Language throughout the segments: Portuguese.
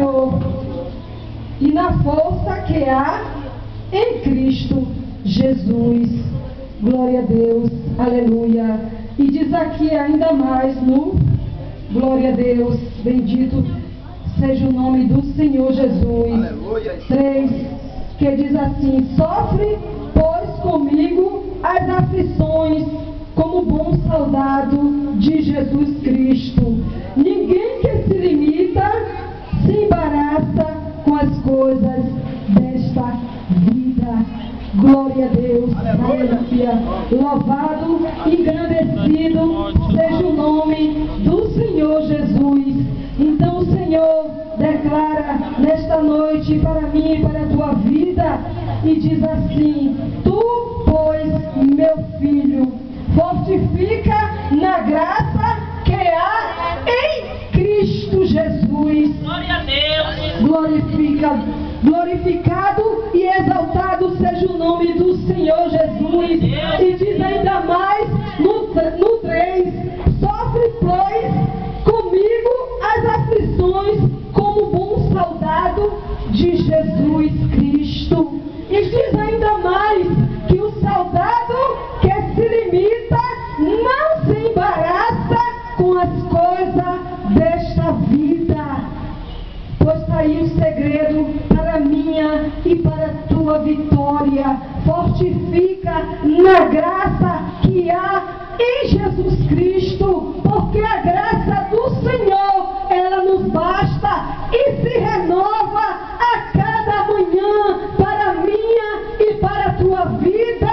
Senhor e na força que há em Cristo Jesus. Glória a Deus, aleluia. E diz aqui ainda mais no glória a Deus, bendito seja o nome do Senhor Jesus. Aleluia. 3, que diz assim: sofre, pois, comigo as aflições, como bom soldado de Jesus Cristo. Ninguém que se limita se embaraça com as coisas desta vida. Glória a Deus, aleluia. Louvado e engrandecido seja o nome do Senhor Jesus. Então o Senhor declara nesta noite para mim e para a tua vida e diz assim: tu, pois, meu filho, fortifica na graça que há em Cristo Jesus. Glória a Deus. Glorificado e exaltado seja o nome do Senhor Jesus. E diz ainda mais no 3: sofre, pois, comigo as aflições, como bom soldado de Jesus Cristo. E diz ainda mais que o soldado que se limita não se embaraça com as coisas desta vida. Pois está aí o segredo para a minha e para a tua vitória. Fortifica na graça que há em Jesus Cristo, porque a graça do Senhor, ela nos basta e se renova a cada manhã para a minha e para a tua vida.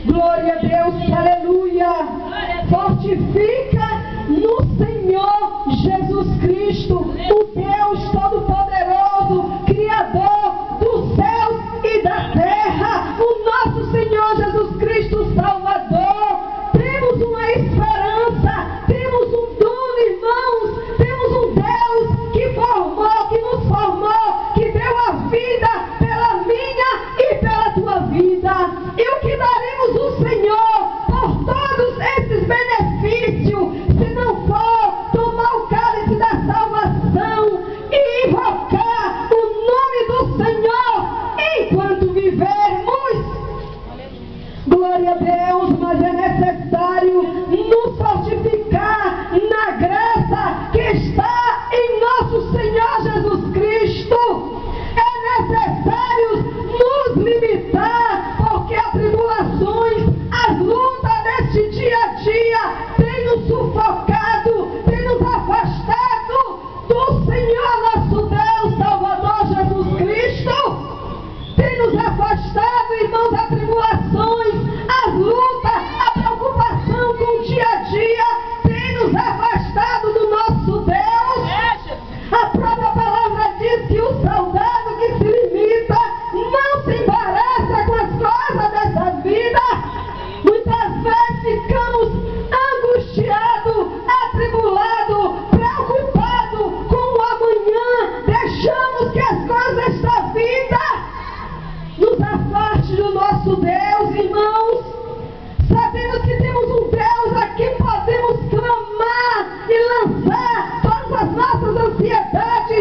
Glória a Deus, aleluia. Fortifica no Senhor Jesus Cristo, o Deus Todo-Poderoso, Criador dos céus e da terra, o nosso Senhor Jesus Cristo Salvador. Temos uma esperança, temos um dom, irmãos, temos um Deus que formou, que nos formou, que deu a vida pela minha e pela tua vida. E o que daremos o Senhor por todos esses benefícios, se não for tomar o cálice da salvação e invocar o nome do Senhor enquanto vivermos? Glória a Deus, mas é necessário nos fortificar na graça que está em nosso Senhor Jesus Cristo. É necessário nos limitar, porque as tribulações, as lutas deste dia a dia têm nos sufocado, têm nos afastado do Senhor nosso Deus, Salvador Jesus Cristo. Tem nos afastado, irmãos, as tribulações, as lutas, a preocupação com o dia a dia, tem nos afastado do nosso Deus. A própria palavra diz que o soldado que se limita não se embaraça com as coisas dessa vida. Muitas vezes ficamos angustiados, atribulados, preocupados com o amanhã. Deixamos que as coisas desta vida nos afaste do nosso Deus, irmãos. Sabemos que temos um Deus a quem podemos clamar e lançar todas as nossas ansiedades